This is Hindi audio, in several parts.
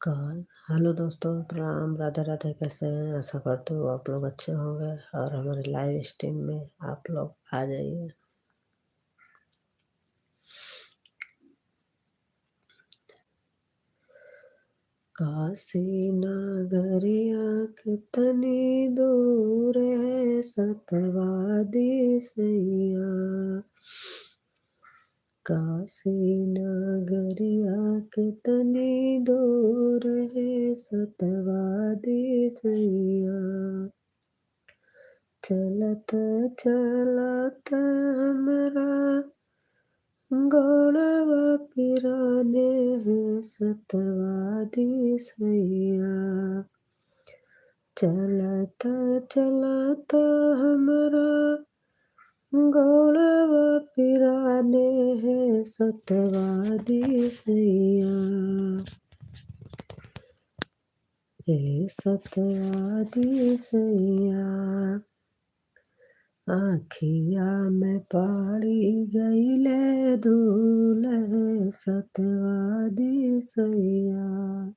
का हेलो दोस्तों, प्रणाम, राधे राधे। कैसे हैं? आशा करते हो आप लोग अच्छे होंगे और हमारे लाइव स्ट्रीम में आप लोग आ जाइए। काशी नगरिया कितनी दूर है, सतवादी सैया। काशी नगरिया कितनी दूर है, सतवादी सैया। चलत चलत हमरा गोड़वा पिराने हैं, सतवादी सैया। चलत चलत हमरा गोड़वा पिराने हैं, सतवादी सैया। हे सतवादी सैया, आँखिया में पड़ी गइले धूल है, सतवादी सैया।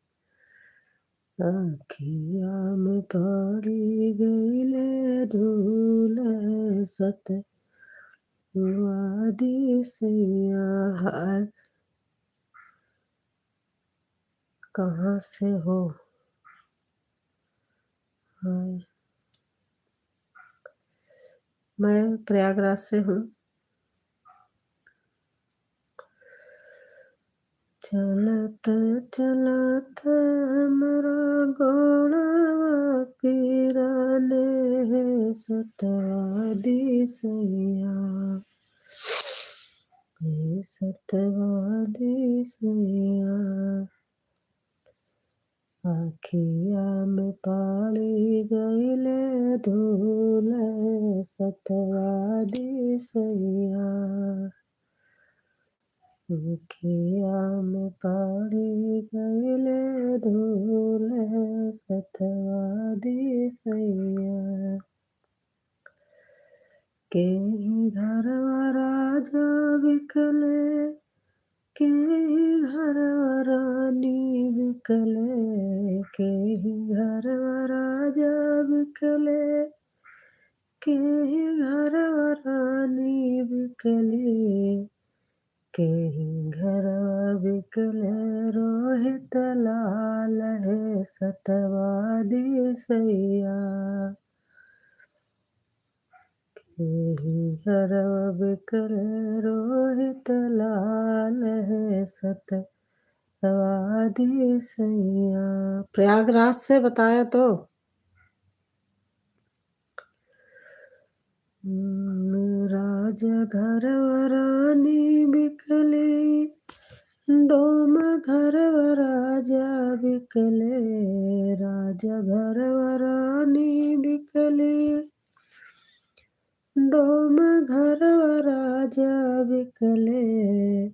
आँखिया में पड़ी गइले धूल है, सतवादी सैया। हाय कहाँ से हो? हाय मैं प्रयागराज से हूँ। चलत चलत हमरा गोड़वा पिराने हैं, सतवादी सैया। हे सतवादी सैया, आँखिया में पड़ी गइले धूल है, सतवादी सैया। आँखिया में पड़ी गइले धूल है, सतवादी सैया। केही घरवा राजा बिकले, केही घरवा रानी बिकले। केही घरवा राजा बिकले, केही घरवा रानी बिकले। केही घरवा बिकले रोहित लाल है, सतवादी सैया। केही घरवा बिकले रोहित लाल है, सतवादी सैया। प्रयागराज से बताया तो। राजा घरवा रानी बिकले, डोम घरवा राजा बिकले। राजा घरवा रानी बिकले, डोम घरवा राजा बिकले।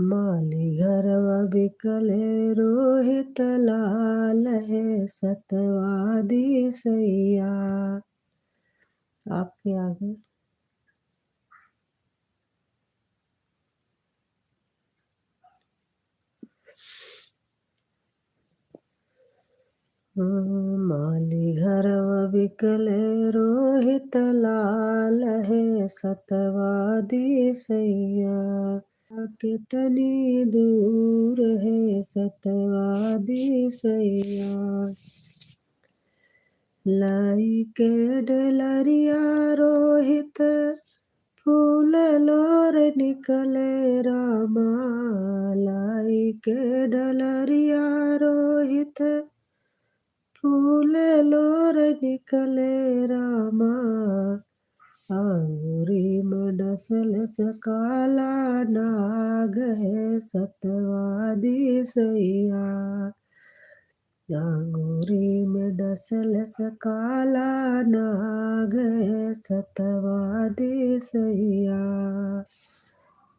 माली घरवा बिकले रोहित लाल है, सतवादी सैया। आपके आगे। माली घरवा बिकले रोहित लाल है, सतवादी सैया। कितनी दूर है, सतवादी सैया। लाई के डलरिया रोहित फूल लोर निकले रामा। लाई के डलरिया रोहित फूल लोर निकले रामा। अंगूरी में डसल से काला नाग है, सतवादी सैया। अंगूरी में डसल से काला नाग है, सतवादी सैया।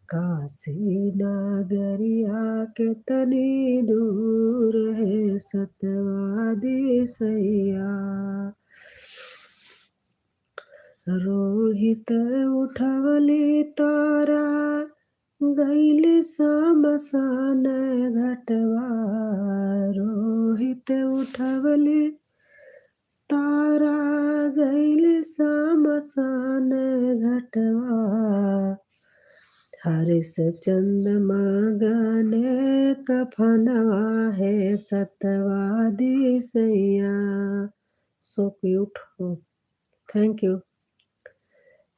काशी नगरिया कितनी दूर है, सतवादी सैया। रोहित उठवली तारा गैली समसान घटवा रोहित उठवली तारा गैली समसान घटवा हरिश्चंद्र गने कफनवा है सतवादी सैया। सो क्यूट हो, थैंक यू।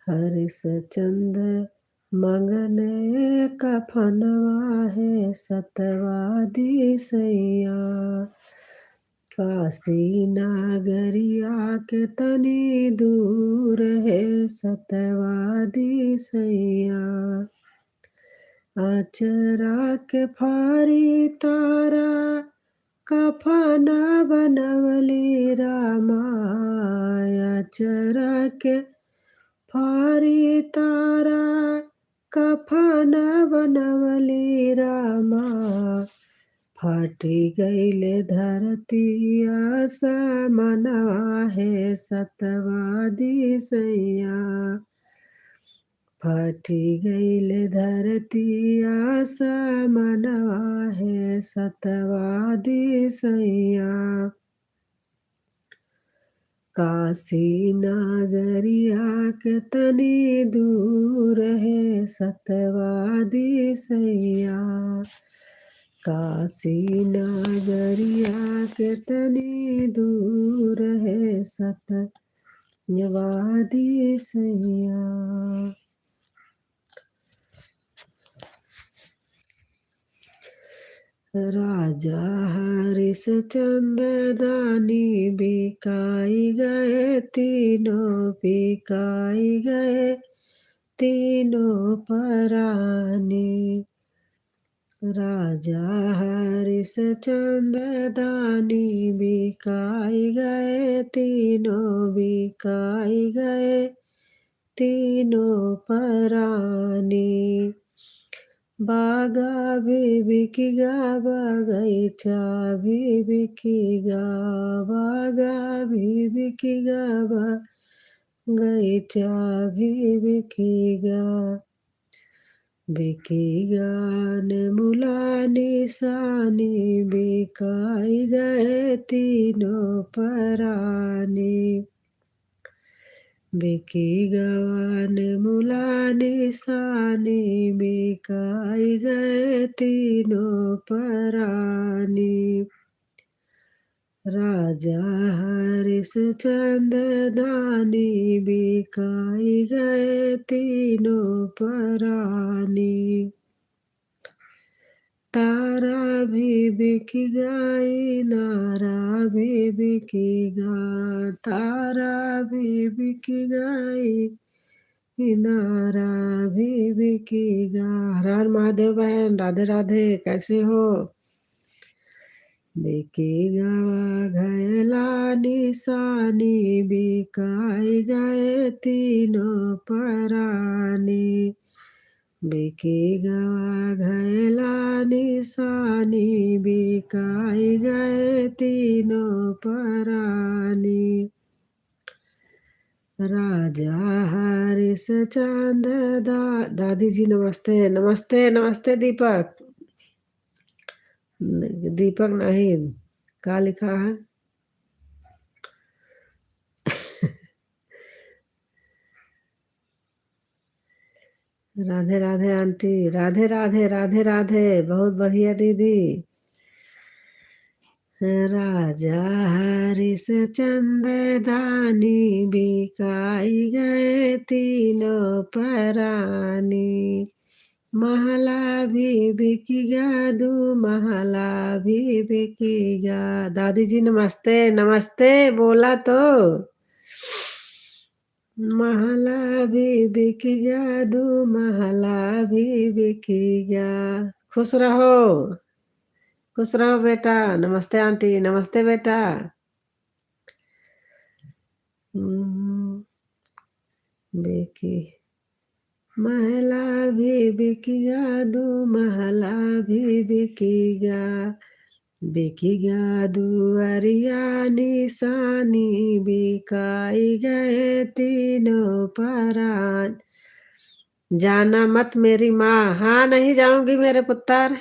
हरिश्चंद्र मंगने कफनवा है सतवादी सैया। काशी नागरिया के तनी दूर है सतवादी सैया। आचरा के फारी तारा कफन बनवली रामा। आचरा के फारी तारा कफन बनवली रामा। फाटी गईले धरतिया समनवा है सतवादी सैया। फाटी गईले धरतिया समनवा है सतवादी सैया। काशी नागरिया के तनी दूर है सतवादी सैया। काशी नागरिया के तनी दूर है सत्यवादी सैया। राजा हरिश्चंद्र दानी बिकाई गए तीनों बिकाई गए तीनों परानी। राजा हरिश्चंद्र दानी बिकाई गए तीनों बिकाई गए तीनों परानी। बागा भी बिकेगा बगीचा भी बिकेगा। बागा भी बिकेगा बगीचा भी बिकेगा। बिकेगा नेमुला निशानी बिकाई गए तीनों परानी। बिकेगा नेमुला निशानी बिकाई गए तीनों परानी। राजा हरिश्चंद्र दानी बिकाई गए तीनों परानी। तारा भी बिकेगा नारा भी बिकेगा। तारा भी बिकेगा नारा भी बिकेगा। हर हर महादेव बहन, राधे राधे, कैसे हो? बिकेगा घयला निशानी बिकाई गए तीनों परानी। बिकेगा घयला निशानी बिकाई गए तीनों परानी। राजा हरिश्चंद्र दादी जी नमस्ते। नमस्ते नमस्ते दीपक। दीपक नहीं, क्या लिखा है? राधे राधे आंटी, राधे राधे राधे राधे, बहुत बढ़िया दीदी। राजा हरिश्चंद्र दानी बिकाई गए तीनों परानी। महला भी बिकेगा दू महला भी बिकेगा। दादी जी नमस्ते नमस्ते, बोला तो। महला भी बिकेगा दू महला भी बिकेगा। खुश रहो, खुश रहो बेटा। नमस्ते आंटी, नमस्ते बेटा। बिकी महला भी बिकेगा दू महला भी बिकेगा। बिकेगा दुआरिया निशानी बिकाई गए तीनों परान। जाना मत मेरी माँ। हाँ, नहीं जाऊंगी मेरे पुत्र।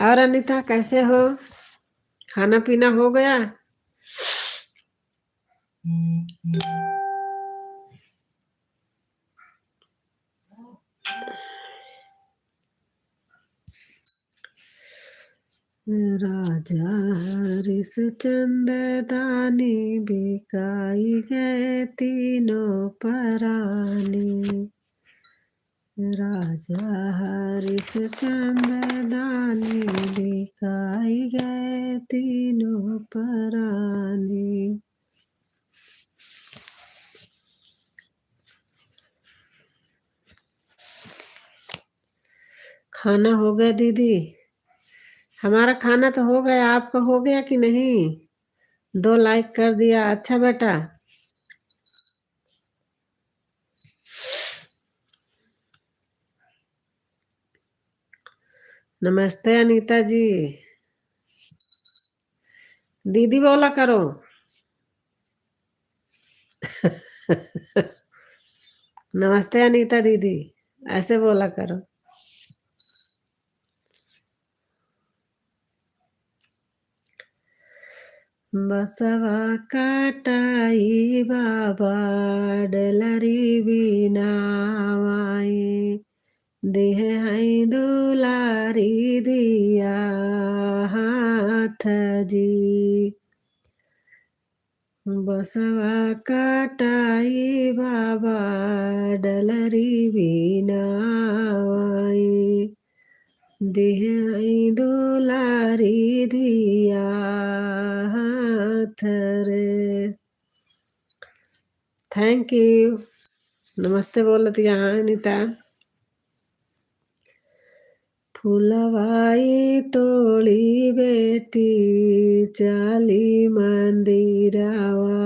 और अनीता कैसे हो? खाना पीना हो गया? राजा हरिश्चंद्र दानी बिकाई गए तीनों परानी। राजा हरिश्चंद्र दानी बिकाई गए तीनों परानी। खाना हो गया दीदी? हमारा खाना तो हो गया, आपका हो गया कि नहीं? 2 लाइक कर दिया, अच्छा बेटा। नमस्ते अनीता जी। दीदी बोला करो। नमस्ते अनीता दीदी, ऐसे बोला करो। बसवा काटाई बाबा डलरी बिनावाई। देह हई दुलारी दिया हाथ जी। बसवा काटाई बाबा डलरी बिनावाई। देह हई दुलारी दिया हाथ रे। Thank you. नमस्ते बोलती यहाँ अनीता। फुलवाई तोड़ी बेटी चाली मंदिरावा।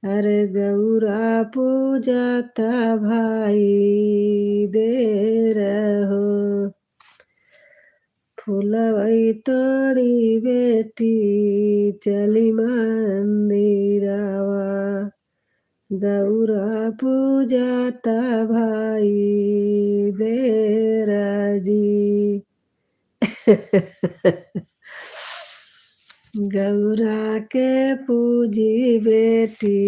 अरे गौरा पूजता भाई दे रहो। फुलवाई तोड़ी बेटी चली मंदिरावा। गौरा पूजता भाई देरा जी। गौरा के पूजी बेटी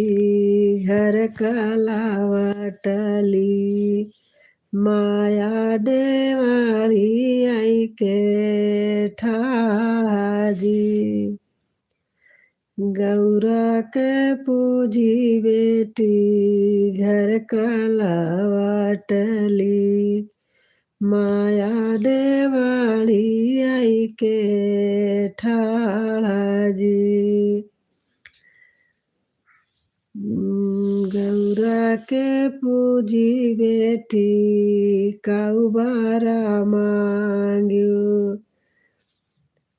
घर कलावटली। माया डेवाली आई के ठाजी। गौरा के पूजी बेटी घर कलावटली। माया डेवाली आई के ठाजी। गौरा के पूजी बेटी काउबारा मांग्यो।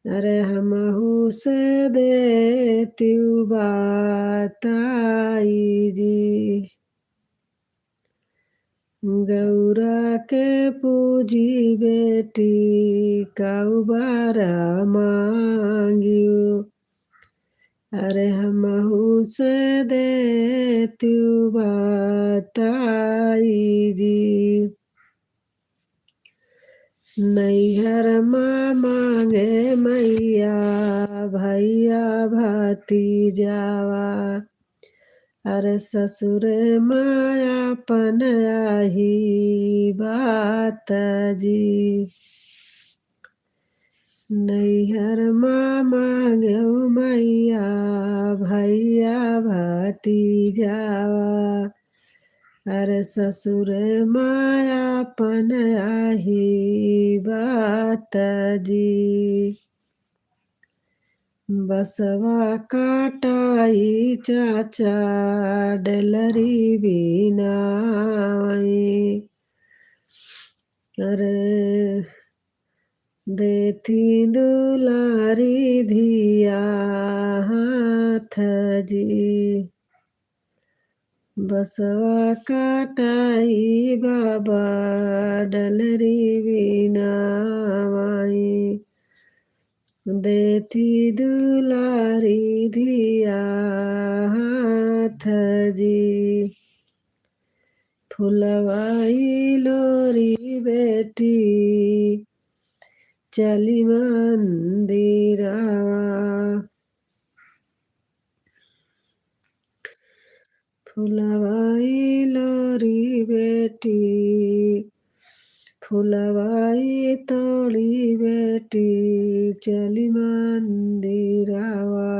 अरे हमहू से देती बताई जी। गौरा के पूजी बेटी काउबारा मांग्यो। अरे हमहू से देती बताई जी। नैहर मांगे मैया भैया भतीजावा। अरे ससुर मायापन आही बात जी। नैहर मांगे मैया भैया भतीजावा। अरे ससुर मायापन आही बात जी। बसवा काटाई चाचा डलरी बिनाई। अरे देती दुलारी धिया हाथ जी। बसवा काटाई बाबा डलरी बिनाई। देती दुलारी धिया हाथ जी। फुलवाई लोरी बेटी चली मंदिरवा। फुलवाई लोरी बेटी फुलवाई तोड़ी बेटी चली मंदिरवा।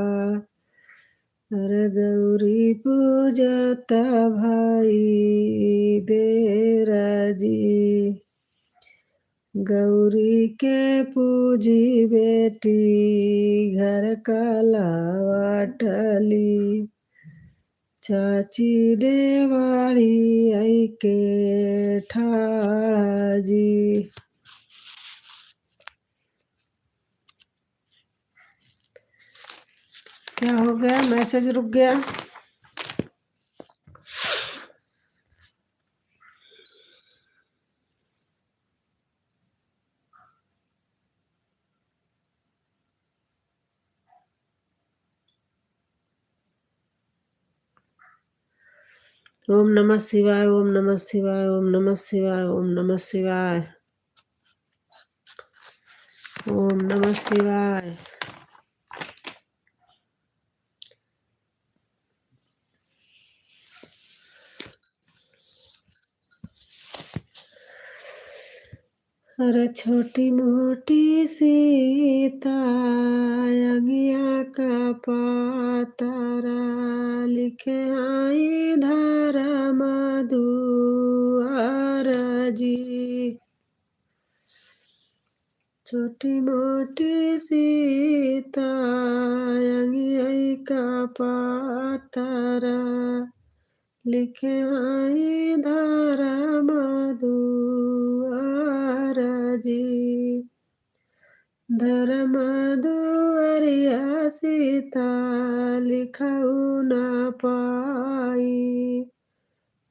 अरे गौरी पूजता भाई देरा जी। गौरी के पूजी बेटी घर कलावटली। चाची देवाड़ी आई के ठाड़ा जी। क्या हो गया? मैसेज रुक गया। ओम नमः शिवाय, ओम नमः शिवाय, ओम नमः शिवाय, ओम नमः शिवाय, ओम नमः शिवाय। अरे छोटी मोटी सीता अंगिया का पातारा लिखे आई धर्म दुआर जी। छोटी मोटी सीता अंगिया का पातारा लिखे आई धर्म दुआर जी। धर्म दुआरिया सीता लिखऊ न पाई।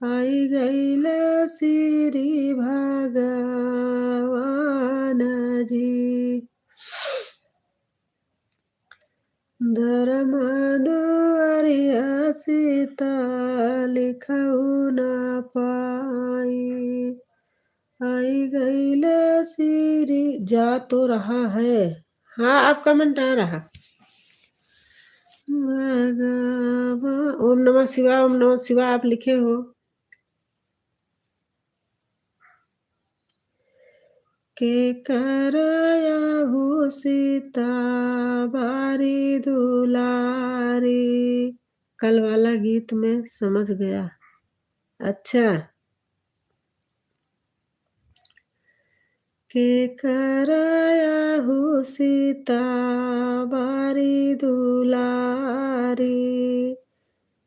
आई गईल श्री भगवान जी। धर्म दुआरिया सीता लिखऊ न पाई। आई गईल श्री जा तो रहा है। हाँ, आपका कमेंट आ रहा। ओम नमः शिवाय, ओम नमः शिवाय आप लिखे हो। के करया हो सीता बारी दुलारी। कल वाला गीत में समझ गया। अच्छा। के करया हो सीता बारी दुलारी।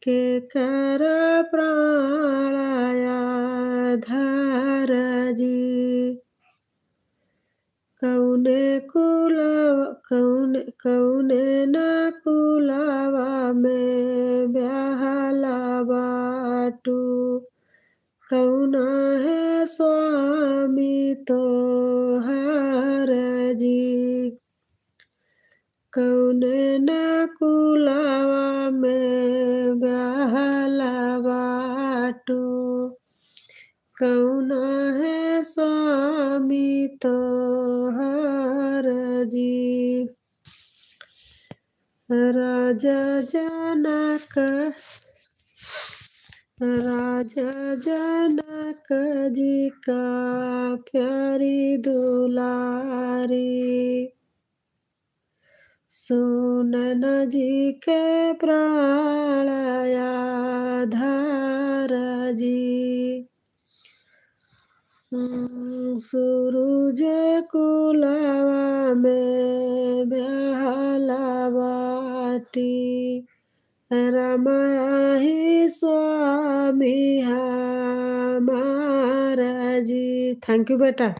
के कर प्राणया धर जी। कौने न कुलावा में ब्याहला बाटू। कौना है स्वामी तो हर जी। कौने न कुलावा में ब्याहला बाटू। कौना है स्वामी तो हर जी। राजा जनक जी का प्यारी दुलारी। सुनन जी के प्राणया धर जी। सूरज कुलावा में ब्याहला बाटी। रमाया ही स्वामी हमारा जी। थैंक यू बेटा।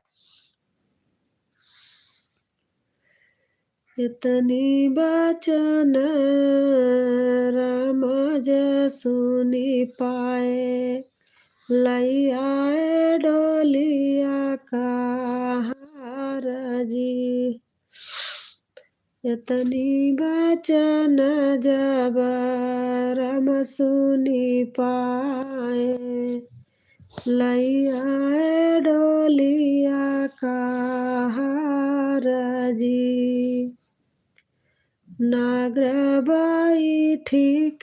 इतनी बचन राम जय सुनी पाए। लई आए डोलिया का हार जी। इतनी बचन जब राम सुनी पाए। लैया डोलिया कहार जी। नागरबाई ठीक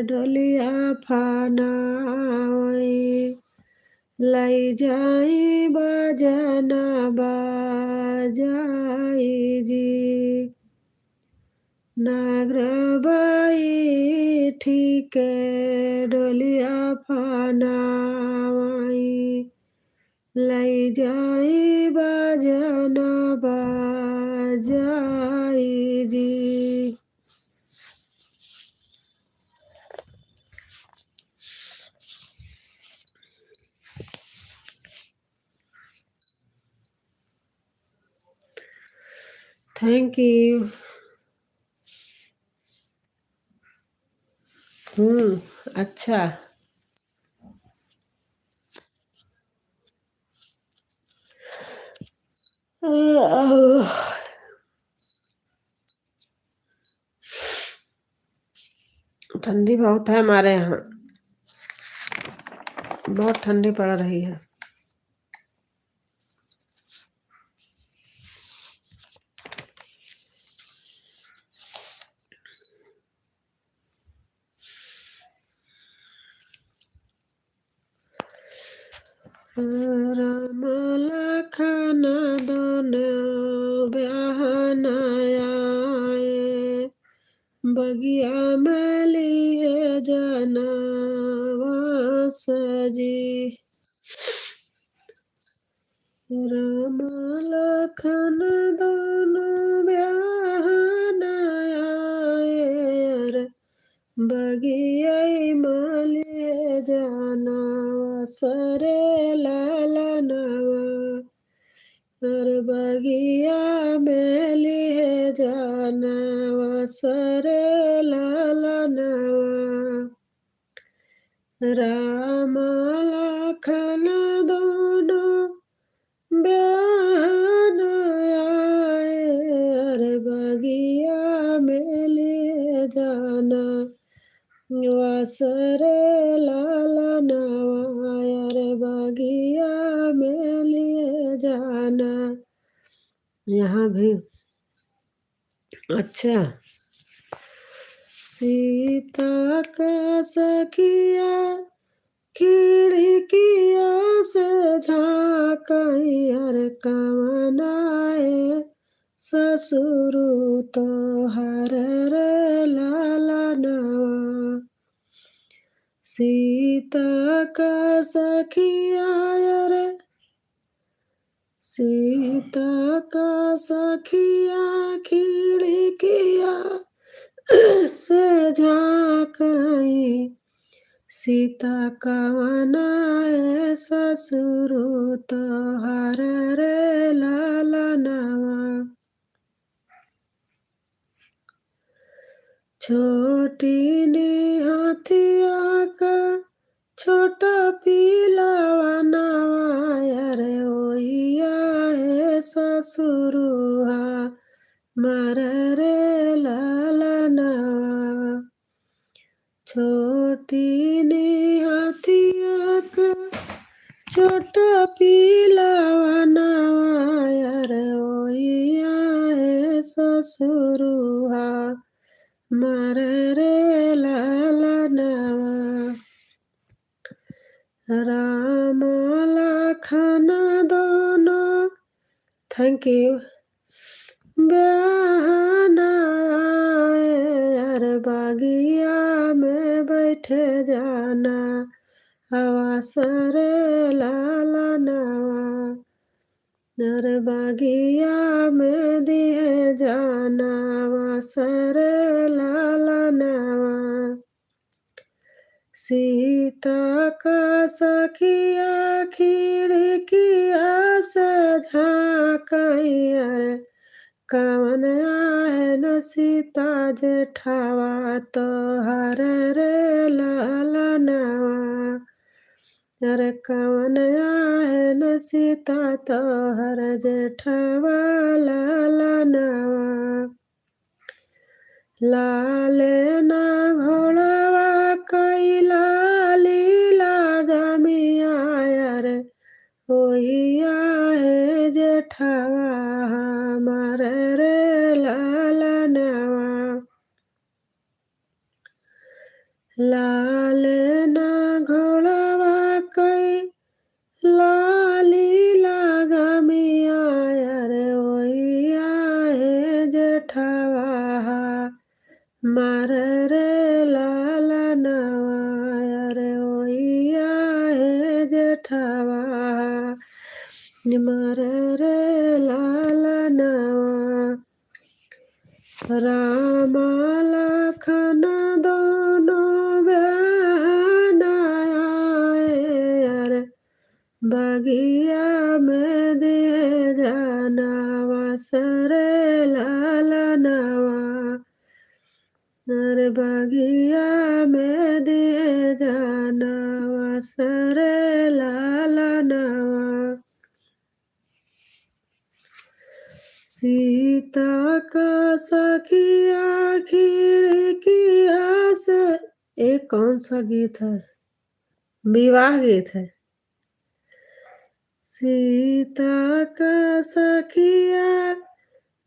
डोलिया फानाई। लै जाई बजना बाजाई जी। नागरबाई ठीक डोलिया फानाई। लै जाई बजना बाजाई जी। Thank you. अच्छा। ठंडी बहुत है हमारे यहाँ, बहुत ठंडी पड़ रही है। राम लखन दोन ब्याहन आए। बगिया में लिए जनवास जी। राम लखन दोन ब्याहन आए। बगिया मालिए जनवास रे लालनवा। बगिया में लिए जनवास रे लालनवा। राम लखन दोनों ब्याहन आए। बगिया में लिए जनवास रे लालनवा। बगिया में लिए जाना। यहाँ भी अच्छा। सीता का सखिया खिड़किया से झाँकई। कवन आए ससुर तोहर रे लालनवा। सीता का सखिया रे सीता का सखिया खिड़किया से झाँकई। सीता कवन आए ससुर तोहर रे लालनवा। छोटी निहथिया का छोटा पीलावा नवा। ओइया है ससुरुहा मर रे लालनवा। छोटी निहथिया का छोटा पीलावा नवा। ओइया है ससुरुहा मर रे लालनवा। राम लखन दोनों थैंक यू ब्याहन आए। बगिया में बैठे जाना आवास रे लालनवा। बगिया में दिए जाना आवास रे लालनवा। सीता का सखिया खिड़किया से झाँकई। कवन आए न सीता जेठावा तोहर रे लालनवा। कवन आए न सीता तोहर जेठवा लालनवा। लाले ना घोड़वा कैला लीला गमी होइया हे जेठवा हमार रे लालनवा। लाल ना घोड़वा कई लाली लागमिया रे होइया हे जेठवा हमार रे लालनवा रे होइया हे जेठवा हमार रे लालनवा। राम लखन दोनों बहन आए बगिया में दिए जानवा सरे लालनवा। अरे बगिया में दिए जानवा सरे लालनवा। सीता का सखिया खिड़किया से, ये कौन सा गीत है? विवाह गीत है। सीता का सखिया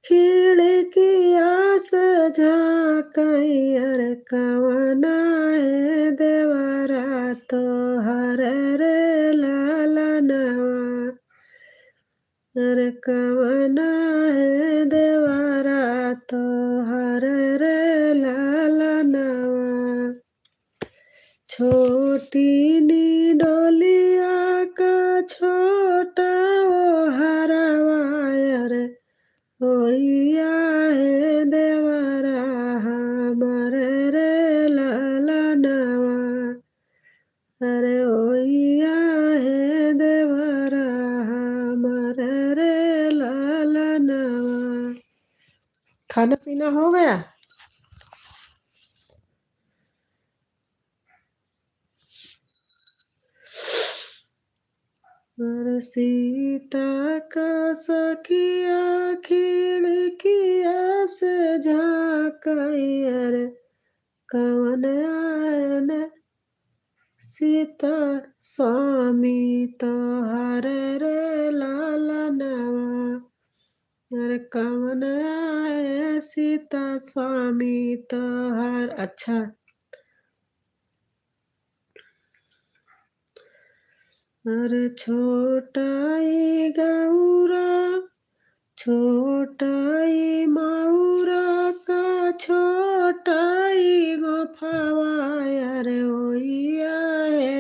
खिड़किया से झाँकैया रे कवना है देवरा तोहर रे लालनवा। अरे कवना है देवरा तोहर रे लालनवा। छोटी नी डोलिया का छोटा ओ हरवा रे होइया हे देवरा हमर रे लालनवा। अरे होइया हे देवरा हमर रे लालनवा। खाना पीना हो गया? अरे सीता का सखिया खिड़किया से झाँकैया रे कवन आयन सीता स्वामी तोहर रे लालनवा। अरे कवन आए सीता स्वामी तोहर। अच्छा, अरे छोटाई गौरा छोटाई मौरा का छोटाई गोफावा अरे होइया है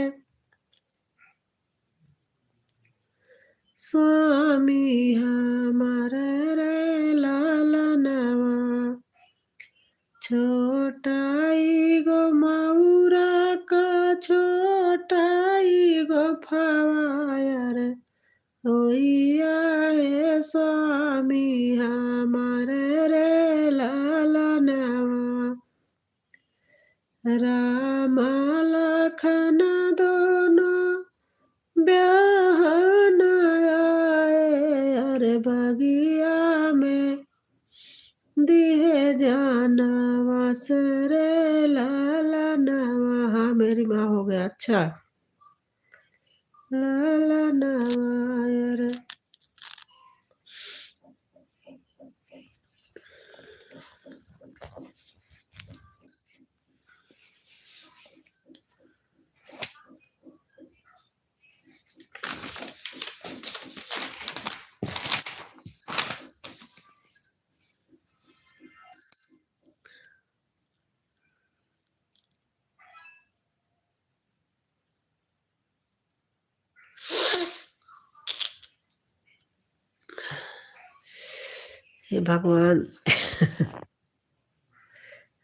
स्वामी हमार रे लालनवा। छोटाई गो मौरा का छोटाई गोफावा रे होइया हे स्वामी हमार रे लालनवा। राम लखन दोनों बहन आए अरे बगिया में दिए जानवा सरे लालनवा। हाँ मेरी माँ हो गया। अच्छा, लालनवा रे। हे भगवान।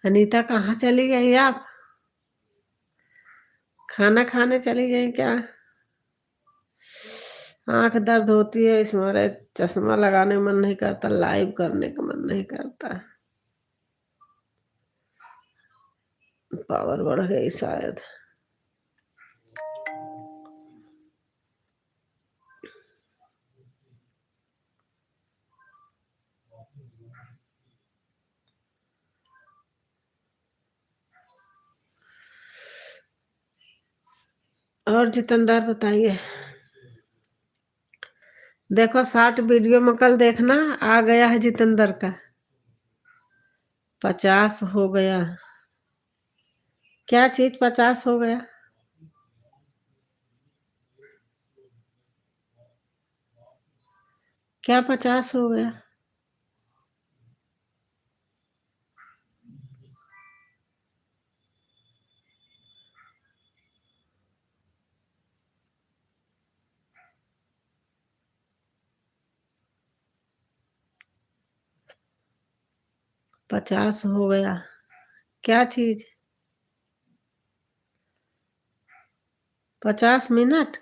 अनीता कहाँ चली गई आप? खाना खाने चली गई क्या? आंख दर्द होती है इस मारे चश्मा लगाने का मन नहीं करता, लाइव करने का मन नहीं करता। पावर बढ़ गई शायद। और जितेंद्र बताइए। देखो 60 वीडियो में कल देखना आ गया है जितेंद्र का। 50 हो गया। क्या चीज 50 हो गया? क्या 50 हो गया? पचास हो गया। क्या चीज? 50 मिनट।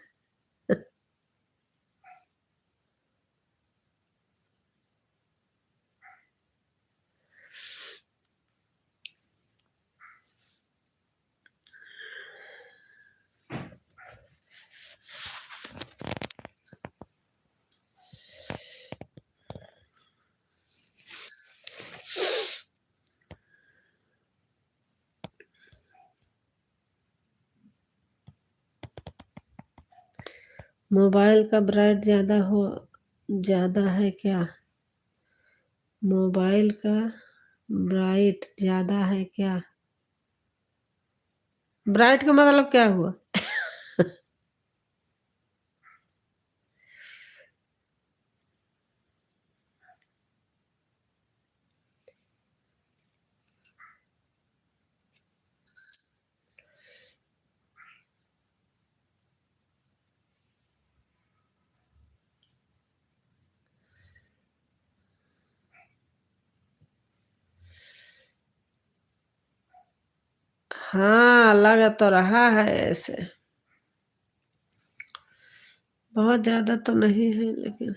मोबाइल का ब्राइट ज्यादा है क्या? मोबाइल का ब्राइट ज्यादा है क्या? ब्राइट का मतलब क्या हुआ? हाँ लग तो रहा है ऐसे। बहुत ज्यादा तो नहीं है लेकिन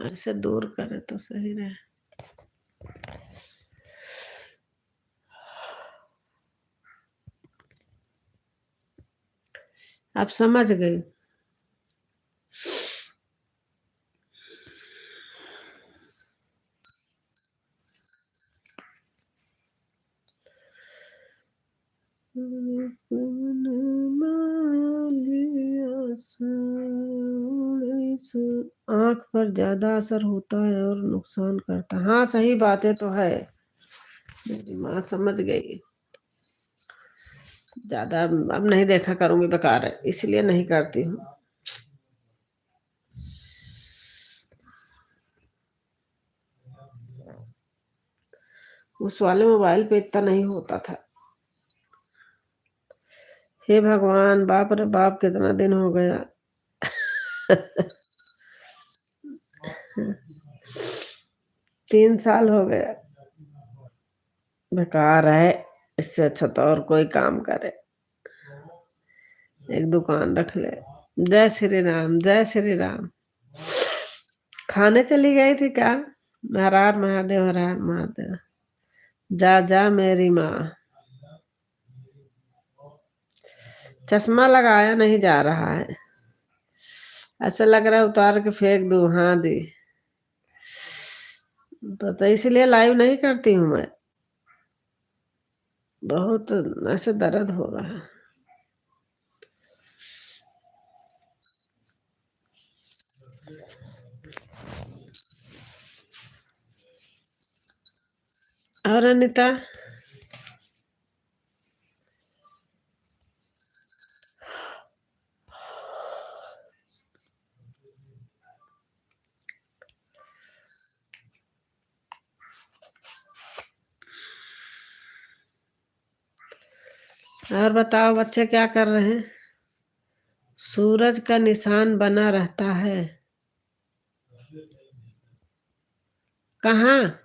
ऐसे दूर करे तो सही रहे। आप समझ गई। आंख पर ज्यादा असर होता है और नुकसान करता है। हाँ सही बात है तो है। मेरी माँ समझ गई। ज्यादा अब नहीं देखा करूंगी, बेकार है इसलिए नहीं करती हूँ। उस वाले मोबाइल पे इतना नहीं होता था। हे भगवान, बाप रे बाप कितना दिन हो गया। 3 साल हो गया। बेकार है। इससे अच्छा तो और कोई काम करे। एक दुकान रख ले। जय श्री राम, जय श्री राम। खाने चली गई थी क्या? हर हर महादेव, हर हर महादेव। जा जा मेरी माँ। चश्मा लगाया नहीं जा रहा है। ऐसा लग रहा है उतार के फेंक दूं। हाँ दी। तो इसलिए लाइव नहीं करती हूँ मैं। बहुत ऐसे दर्द हो रहा है। और अनिता? और बताओ बच्चे क्या कर रहे हैं? सूरज का निशान बना रहता है। कहाँ?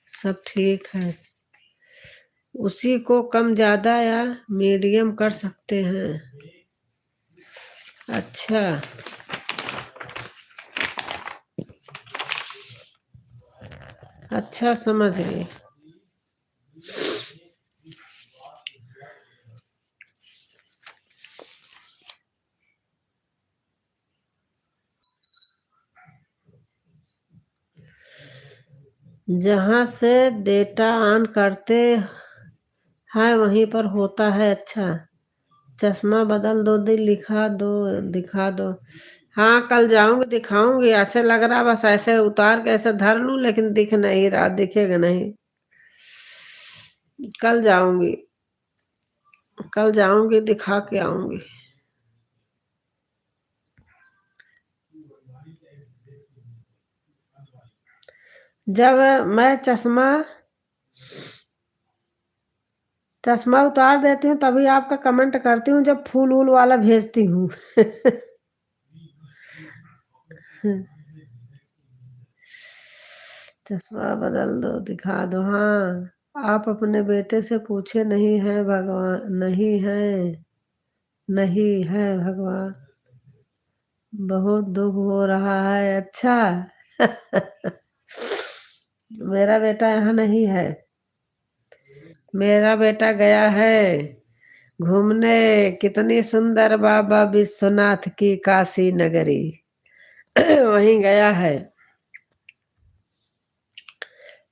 सब ठीक है। उसी को कम ज्यादा या मीडियम कर सकते हैं। अच्छा। अच्छा समझ गई। जहाँ से डेटा ऑन करते हैं वहीं पर होता है। अच्छा, चश्मा बदल दो, दिखा दो। हाँ, कल जाऊंगी, दिखाऊंगी। ऐसे लग रहा बस ऐसे उतार के ऐसे धर लूं, लेकिन दिख नहीं रहा, दिखेगा नहीं। कल जाऊंगी, कल जाऊंगी, दिखा के आऊंगी। जब मैं चश्मा उतार देती हूँ तभी आपका कमेंट करती हूँ, जब फूल वूल वाला भेजती हूँ। चश्मा बदल दो, दिखा दो। हाँ, आप अपने बेटे से पूछे, नहीं है भगवान, नहीं है भगवान। बहुत दुख हो रहा है। अच्छा। मेरा बेटा यहाँ नहीं है। मेरा बेटा गया है घूमने, कितनी सुंदर बाबा विश्वनाथ की काशी नगरी। वहीं गया है।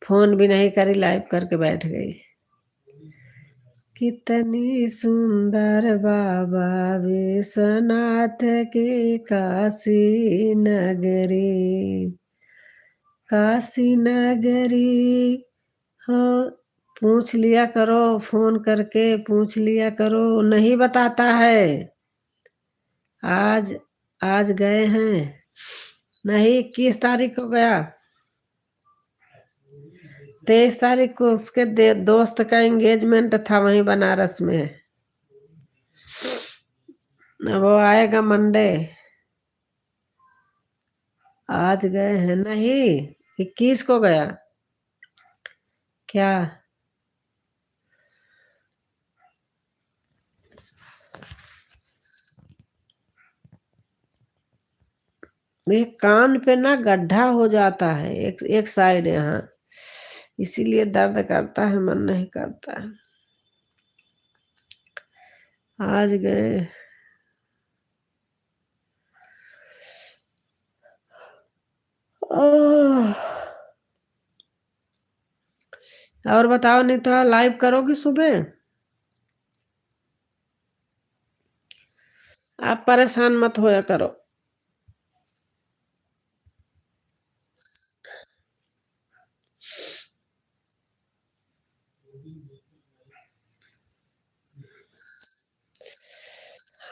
फोन भी नहीं करी, लाइव करके बैठ गई। कितनी सुंदर बाबा विश्वनाथ की काशी नगरी, काशी नगरी हो। पूछ लिया करो, फोन करके पूछ लिया करो, नहीं बताता है। आज आज गए हैं। नहीं, 21 तारीख को गया। 23 तारीख को उसके दोस्त का एंगेजमेंट था वहीं बनारस में। वो आएगा मंडे। आज गए हैं। नहीं, 21 को गया। क्या? ये कान पे ना गड्ढा हो जाता है, एक साइड यहाँ, इसीलिए दर्द करता है, मन नहीं करता है। आज गए। आह। और बताओ, नहीं तो लाइव करोगी सुबह? आप परेशान मत होया करो।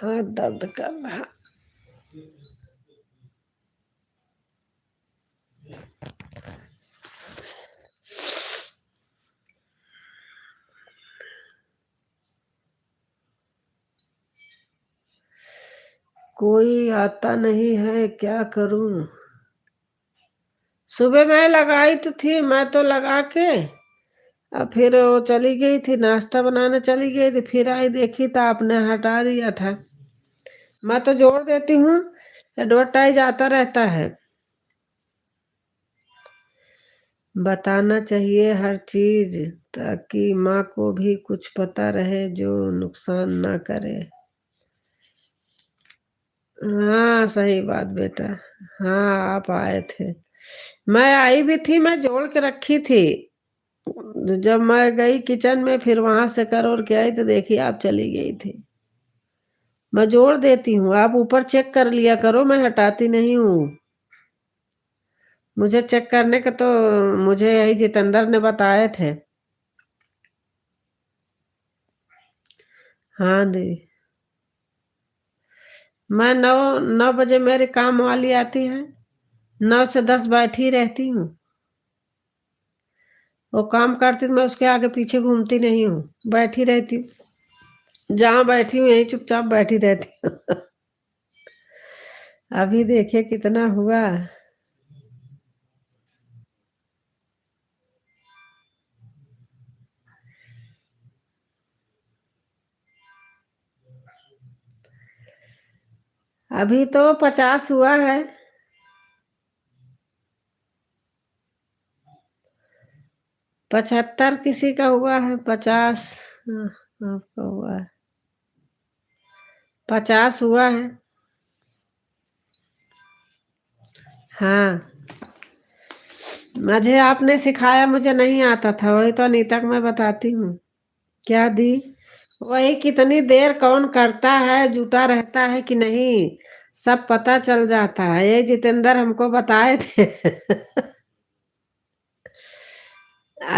हाथ दर्द कर रहा। कोई आता नहीं है, क्या करूं? सुबह मैं लगाई तो थी, मैं तो लगा के अब फिर वो चली गई थी, नाश्ता बनाने चली गई थी, फिर आई देखी तो आपने हटा दिया था। मैं तो जोड़ देती हूँ, एडवर्टाइज आता रहता है। बताना चाहिए हर चीज, ताकि माँ को भी कुछ पता रहे, जो नुकसान ना करे। हाँ, सही बात बेटा। हाँ, आप आए थे। मैं आई भी थी, मैं जोड़ के रखी थी। जब मैं गई किचन में, फिर वहां से कर और के आई तो देखी आप चली गई थी। मैं जोड़ देती हूँ, आप ऊपर चेक कर लिया करो, मैं हटाती नहीं हूँ। मुझे चेक करने का तो मुझे यही जितेंद्र ने बताए थे। हाँ दी। मैं 9 9 बजे मेरे काम वाली आती है, 9 से 10 बैठी रहती हूँ। वो काम करती तो मैं उसके आगे पीछे घूमती नहीं हूँ, बैठी रहती हूँ। जहाँ बैठी हूँ यही चुपचाप बैठी रहती हूँ। अभी देखिए कितना हुआ। अभी तो 50 हुआ है। 75 किसी का हुआ है, 50। हाँ, आपका हुआ है। 50 हुआ है। हाँ, मुझे आपने सिखाया, मुझे नहीं आता था, वही तो अनीता को मैं बताती हूँ। क्या दी? वही कितनी देर कौन करता है, जुटा रहता है कि नहीं, सब पता चल जाता है। ये जितेंद्र हमको बताए थे।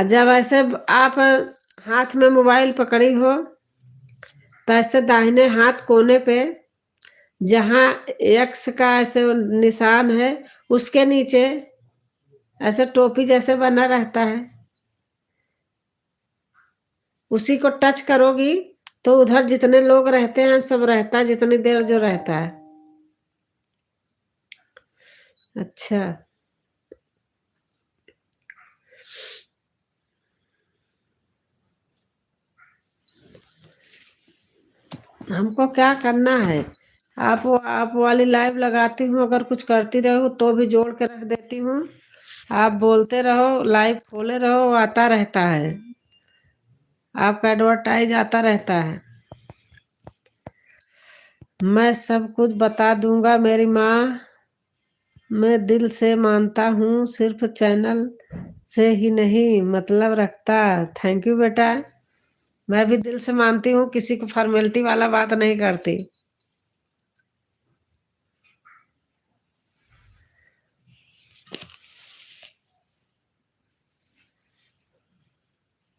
जब ऐसे आप हाथ में मोबाइल पकड़ी हो, तो ऐसे दाहिने हाथ कोने पे जहां एक्स का ऐसे निशान है, उसके नीचे ऐसे टोपी जैसे बना रहता है, उसी को टच करोगी तो उधर जितने लोग रहते हैं सब रहता है, जितनी देर जो रहता है। अच्छा। हमको क्या करना है? आप वाली लाइव लगाती हूँ, अगर कुछ करती रहो तो भी जोड़ के रख देती हूँ। आप बोलते रहो, लाइव खोले रहो, आता रहता है, आपका एडवर्टाइज आता रहता है। मैं सब कुछ बता दूंगा मेरी माँ, मैं दिल से मानता हूँ, सिर्फ चैनल से ही नहीं मतलब रखता। थैंक यू बेटा। मैं भी दिल से मानती हूँ, किसी को फॉर्मेलिटी वाला बात नहीं करती।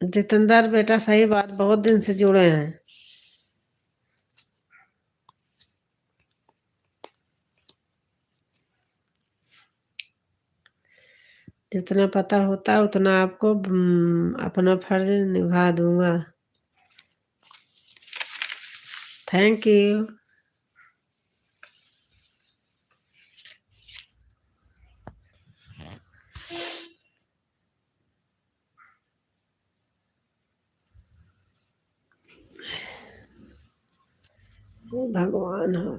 जितेंद्र बेटा सही बात, बहुत दिन से जुड़े हैं। जितना पता होता है उतना आपको अपना फर्ज निभा दूंगा। Thank you. भगवान हो।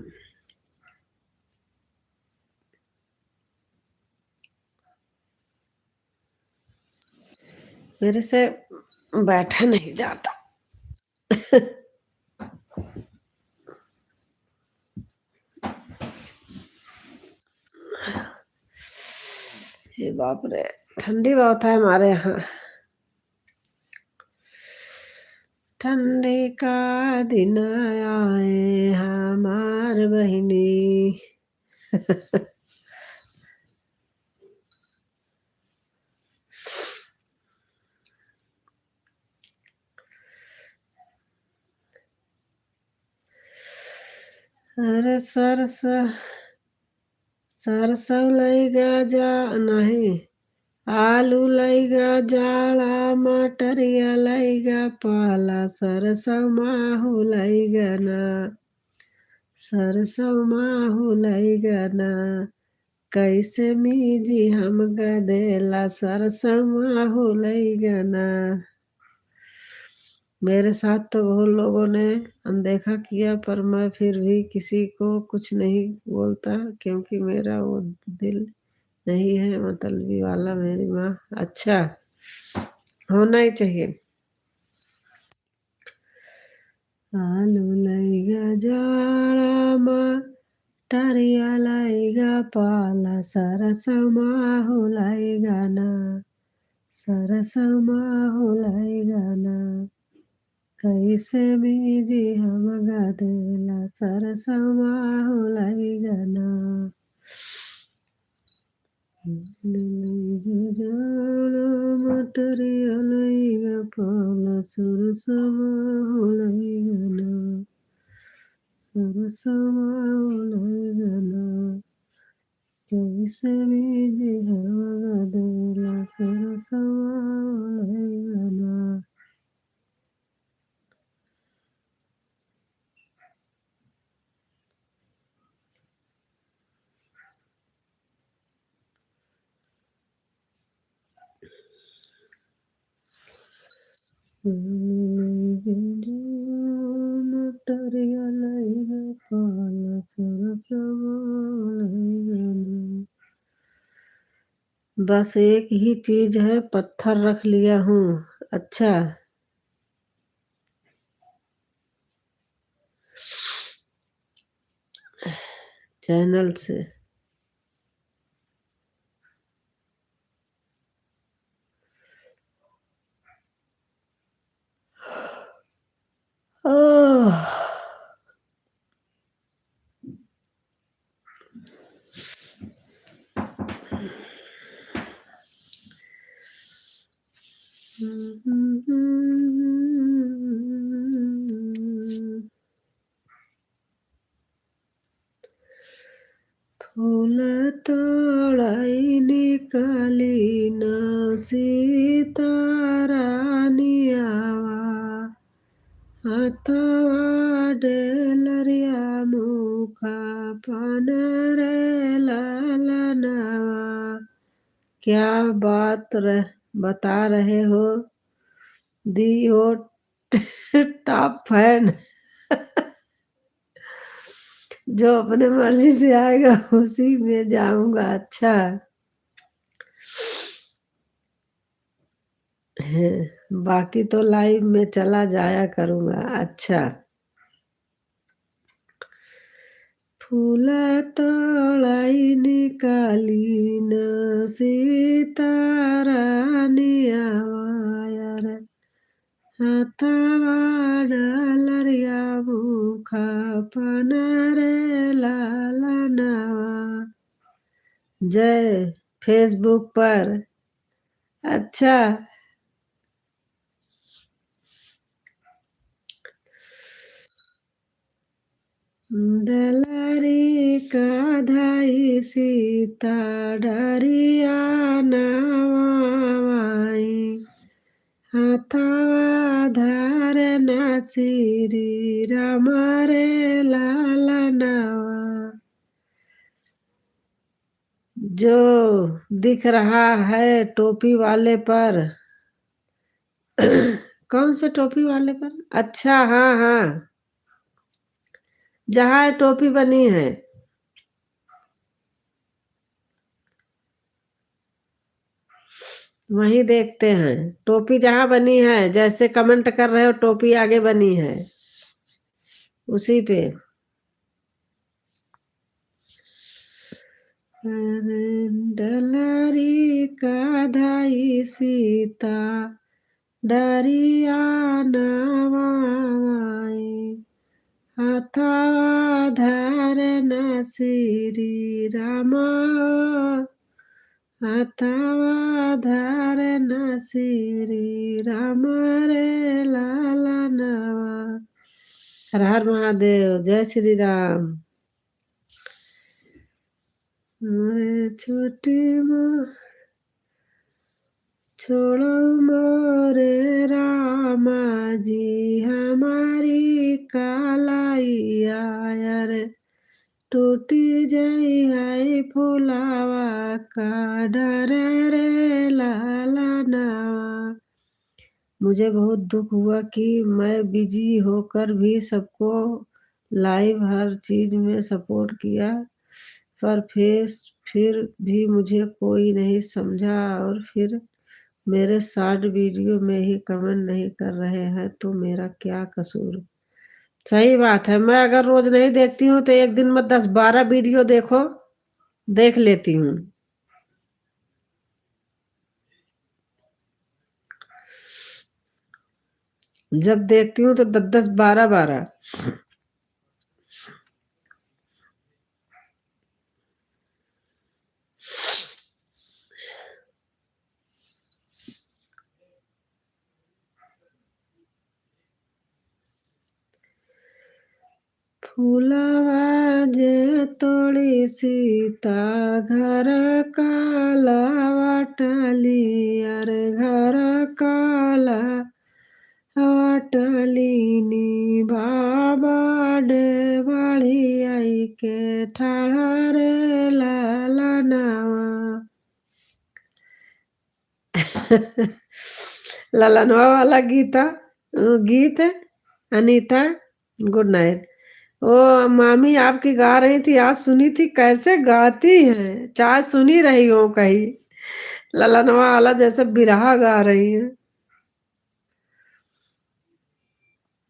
मेरे से बैठा नहीं जाता। हे बाप रे, ठंडी बहुत है हमारे यहाँ। ठंडी का दिन आए हमार बहिनी। अरे सरसों लईगा जा नहीं, आलू लईगा जाड़ा, मटरिया लईगा पाला, सरसों माहू लईगा ना, सरसों माहू लईगा ना, कैसे मीजी हम गदेला, सरसों माहू लईगा ना। मेरे साथ तो बहुत लोगों ने अनदेखा किया, पर मैं फिर भी किसी को कुछ नहीं बोलता, क्योंकि मेरा वो दिल नहीं है मतलबी वाला। मेरी माँ अच्छा होना ही चाहिए। आलू लईगा जाड़ा, मटरिया लईगा पाला, सरसों माहू लईगा ना, सरसों माहू लईगा ना, कैसे बीजी हम गदेला, सरसों माहू लईगा ना। जाड़ा मटरिया लईगा पाला, सरसों माहू लईगा ना, सरसों माहू लईगा ना, कैसे बीजी हम गदेला, सरसों माहू लईगा ना। मटरिया लईगा पाला, सरसों माहू लईगा ना। बस एक ही चीज है, पत्थर रख लिया हूँ। अच्छा। चैनल से फूल तोड़ाई निकाली न सीतारानी आवा हाथवा डेलरिया मुखा पान रे लालनावा। क्या बता रहे हो दी हो टॉप फैन। जो अपने मर्जी से आएगा उसी में जाऊंगा। अच्छा है, बाकी तो लाइव में चला जाया करूंगा। अच्छा फूल तोड़ाई निकाली न सीतारानी आवा रे हाथवा डलरिया मुखा पान रे लालनावा। जय फेसबुक पर। अच्छा डलरी का धाई सीता डरिया नवाई हाथवा धार न श्री राम रे लालनावा। जो दिख रहा है टोपी वाले पर। कौन से टोपी वाले पर? अच्छा हाँ हाँ, जहाँ टोपी बनी है वहीं देखते हैं। टोपी जहाँ बनी है, जैसे कमेंट कर रहे हो टोपी आगे बनी है उसी पे। डलरी का धाई सीता डरिया नवाई हाथवा धर न श्री राम हाथवा धर न श्री राम रे लालनावा। हर हर महादेव, जय श्री राम। छोटी माँ छोड़ो मोरे रामा जी हमारी कालाइया रे टूटी जई है फुलावा का डर रे लालनावा। मुझे बहुत दुख हुआ कि मैं बिजी होकर भी सबको लाइव हर चीज में सपोर्ट किया, पर फिर भी मुझे कोई नहीं समझा और फिर मेरे शॉर्ट वीडियो में ही कमेंट नहीं कर रहे हैं, तो मेरा क्या कसूर। सही बात है, मैं अगर रोज नहीं देखती हूँ तो एक दिन में 10-12 वीडियो देख लेती हूँ। जब देखती हूँ तो 10-10 12-12। फूलवा जे तोड़ी सीता घर काला टली अरे घर काला टलीनी बाबा डे बाड़ी आई के ठाड़ा रे लालनावा। ललनवा वाला गीत अनीता गुड नाइट। ओ मामी आपकी गा रही थी, आज सुनी थी, कैसे गाती हैं। चाहे सुनी रही हो कहीं ललनवा वाला जैसे बिरहा गा रही है।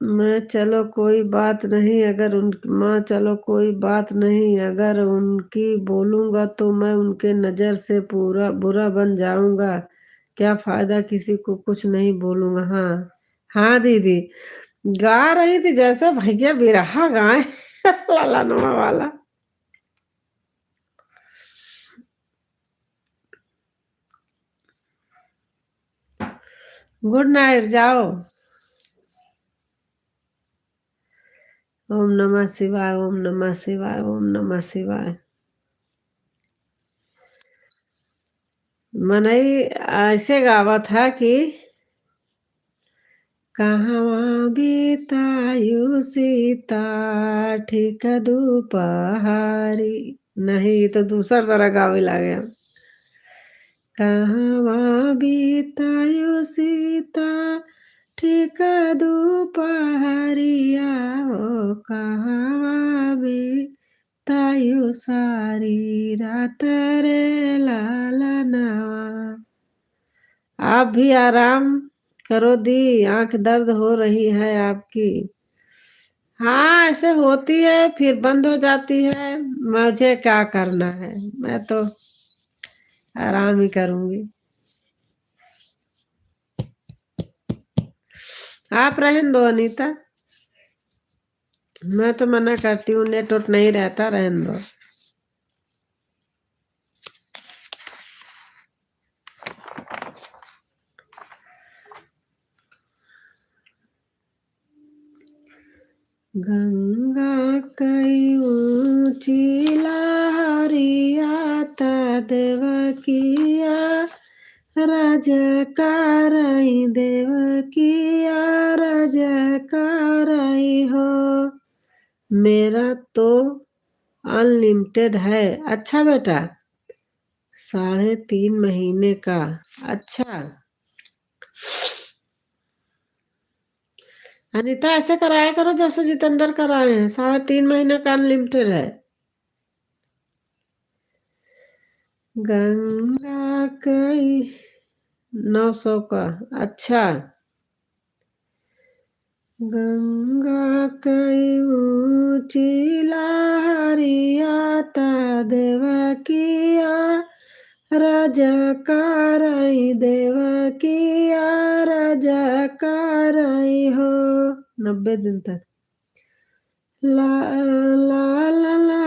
मैं चलो कोई बात नहीं अगर उन माँ चलो कोई बात नहीं अगर उनकी बोलूंगा तो मैं उनके नजर से पूरा बुरा बन जाऊंगा। क्या फायदा किसी को कुछ नहीं बोलूंगा। हाँ हाँ दीदी, गा रही थी जैसे भैया बिरहा गाए ललनवा वाला। गुड नाइट, जाओ। ओम नमः शिवाय, ओम नमः शिवाय, ओम नमः शिवाय। मनई ऐसे गावा था कि कहवा बीतायु सीता ठीक दुपहरी। नहीं, ये तो दूसर तरह गावे लागे। कहवा बीतायु सीता ठीक दुपहरिया हो, कहवा बीतायु सारी रात रे लालनवा। आप भी आराम करो दी, आंख दर्द हो रही है आपकी। हाँ, ऐसे होती है फिर बंद हो जाती है। मुझे क्या करना है, मैं तो आराम ही करूंगी। आप रहने दो अनीता, मैं तो मना करती हूँ, नेट उट नहीं रहता, रहने दो। गंगा कई ऊंची लहरिया देवकिया रजकारई, देवकिया रजकारई हो। मेरा तो अनलिमिटेड है। अच्छा बेटा, 3.5 महीने का। अच्छा अनीता, ऐसे कराया करो जैसे जितेंद्र कराए हैं, 3.5 महीने का अनलिमिटेड है। गंगा कई 900 का। अच्छा, गंगा कई ऊंची लहरिया देवकिया रजकारई, देवकिया रजकारई हो। 90 दिन तक। ला ला ला ला।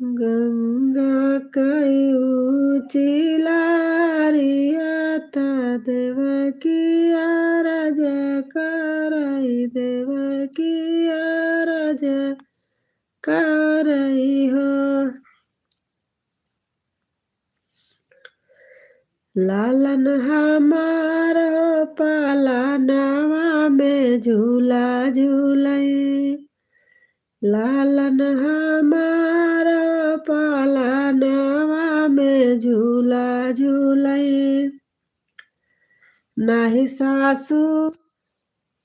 गंगा कई ऊंची लहरिया देवकिया रजकारई, देवकिया रजकारई हो। लालन हमार हो पालनवा में झूला झूलई। लालन हमार हो पालनवा में झूला झूलई। नाही सासू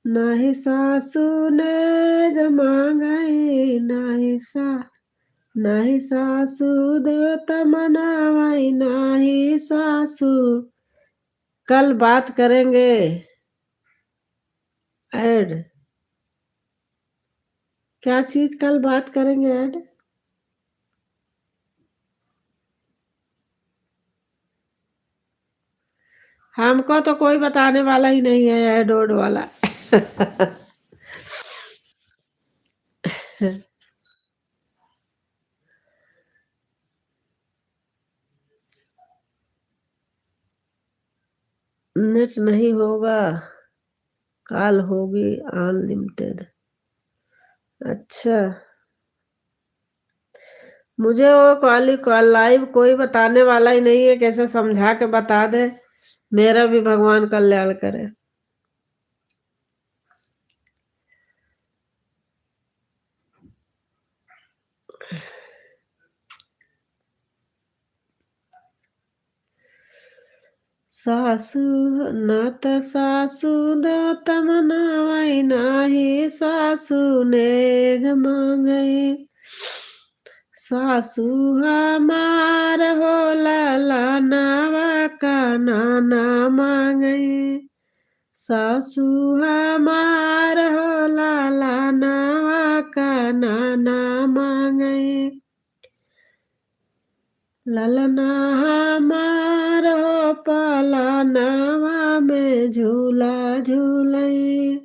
नाही सासू ने मांगई, नाही सासू देवत मनावई, नाही सासू। कल बात करेंगे ऐड। क्या चीज कल बात करेंगे ऐड? हमको तो कोई बताने वाला ही नहीं है ऐड ओड वाला। नेट नहीं होगा, कॉल होगी अनलिमिटेड। अच्छा, मुझे वो कॉल लाइव कोई बताने वाला ही नहीं है, कैसे समझा के बता दे। मेरा भी भगवान कल्याण करे। सासू न त सासू देवत मनावई, नाही सासू नेग मांगई। सासू हमार हो ललनवा का नाना मांगई। सासू हमार हो ललनवा का नाना मांगई। ललना हमार हो पालनवा में झूला झूलई।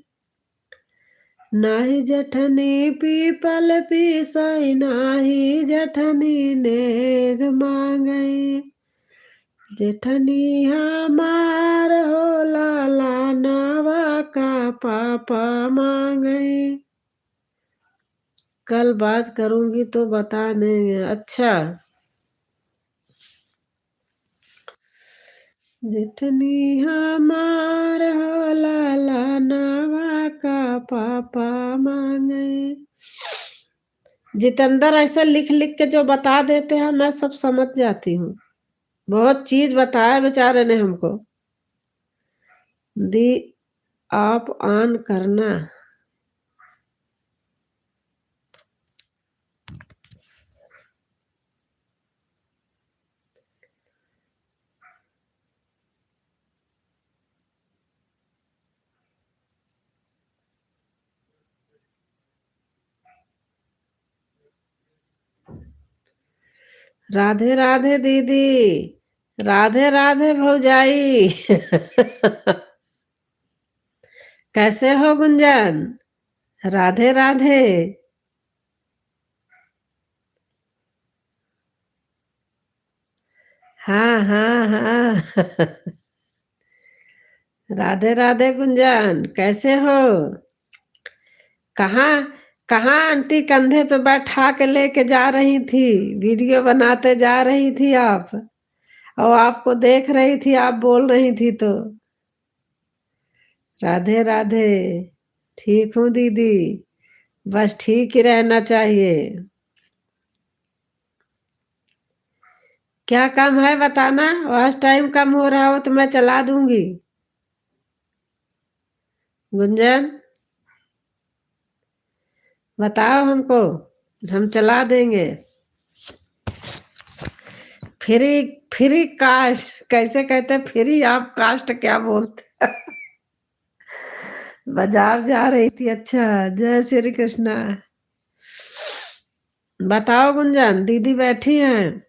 नाही जठनी पीपल पीसई, नाही जठनी नेग मांगई। जेठनी हमार हो लाला नावा का पापा मांगे। कल बात करूंगी तो बता देंगे। अच्छा, जेठनी हमार हो लाला नावा का पापा मांगे। जितेंद्र ऐसा लिख लिख के जो बता देते हैं मैं सब समझ जाती हूँ। बहुत चीज बताया बेचारे ने हमको। दी आप ऑन करना। राधे राधे दीदी, राधे राधे भौजाई। कैसे हो गुंजन? राधे राधे। हाँ हाँ हाँ। राधे राधे गुंजन, कैसे हो? कहाँ कहाँ आंटी कंधे पे बैठा के लेके जा रही थी? वीडियो बनाते जा रही थी आप, और आपको देख रही थी, आप बोल रही थी तो। राधे राधे। ठीक हूँ दीदी, बस ठीक ही रहना चाहिए। क्या काम है बताना, वॉच टाइम कम हो रहा हो तो मैं चला दूंगी। गुंजन, बताओ हमको, हम चला देंगे। फ्री, फ्री कास्ट कैसे कहते? फ्री आप कास्ट क्या बोलते? बाजार जा रही थी। अच्छा, जय श्री कृष्णा। बताओ गुंजन, दीदी बैठी हैं।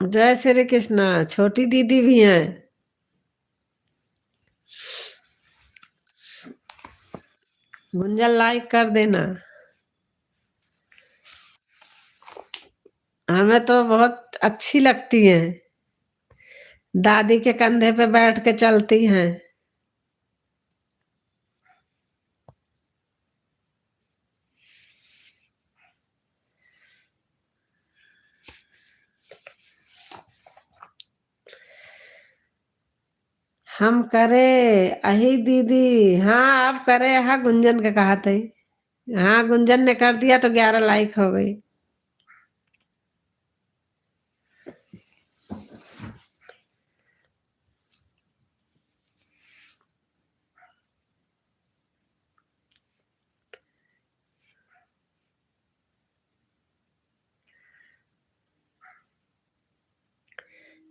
जय श्री कृष्णा। छोटी दीदी भी हैं। गुंजन लाइक कर देना। हमें तो बहुत अच्छी लगती हैं, दादी के कंधे पे बैठ के चलती हैं। हम करे अही दीदी। हाँ आप करे, हाँ गुंजन के कहा थे। हाँ गुंजन ने कर दिया तो 11 लाइक हो गई।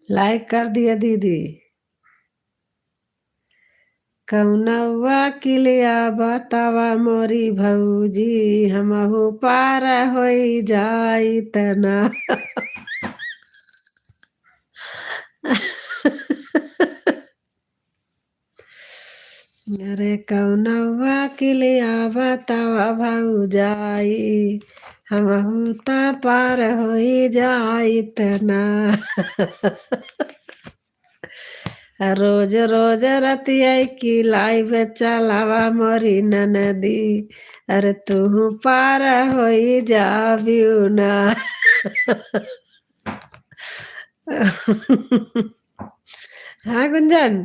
लाइक कर दिया दीदी। कौनौआ किलिया बतावा मोरी भौजी, हमहू पार होई जाई तना। अरे कौनौआ किलिया बतावा भौजाई, हमहू ता पार होई जाई तना। रोज रोज रतिया की लाइव चलावा मोरी ननदी, अरे तू पार होई जाबियो ना। हाँ गुंजन।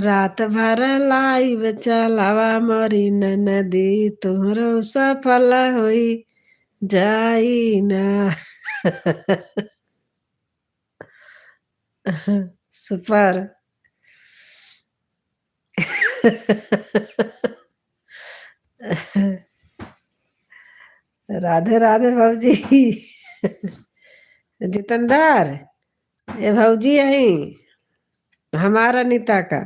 रात भर लाइव चलावा मोरी ननदी, तुहरो सफल होई जाई ना। सुपर। राधे राधे भौजी। जितेंद्र, ये भौजी यही हमारा नीता का।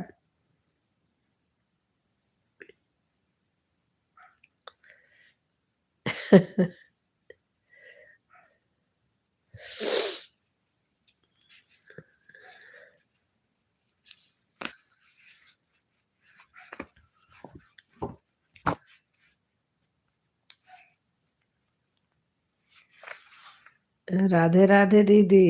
राधे राधे दीदी।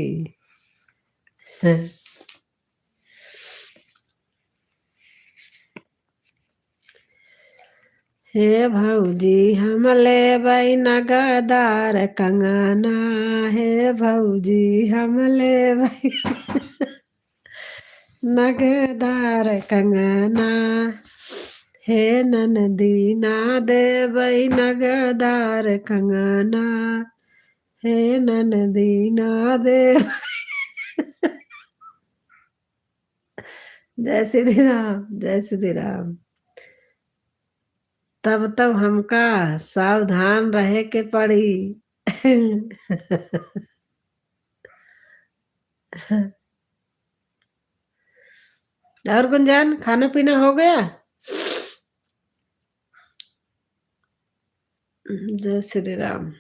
हे भौजी हम लेबै नगदार कंगना, हे भौजी हम लेबै नगदार कंगना, हे ननदी ना देबै नगदार कंगना, हे ननदी ना दे। जय श्री राम, जय श्री राम। तब तब हमका सावधान रहे के पड़ी। और गुंजान खाना पीना हो गया? जय श्री राम।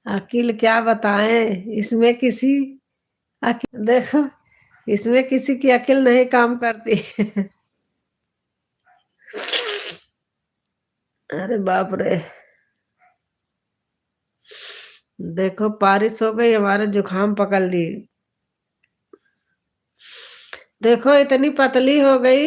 अकील क्या बताएं, इसमें किसी देखो, इसमें किसी की अकील नहीं काम करती। अरे बाप रे, देखो बारिश हो गई, हमारे जुकाम पकड़ ली। देखो इतनी पतली हो गई।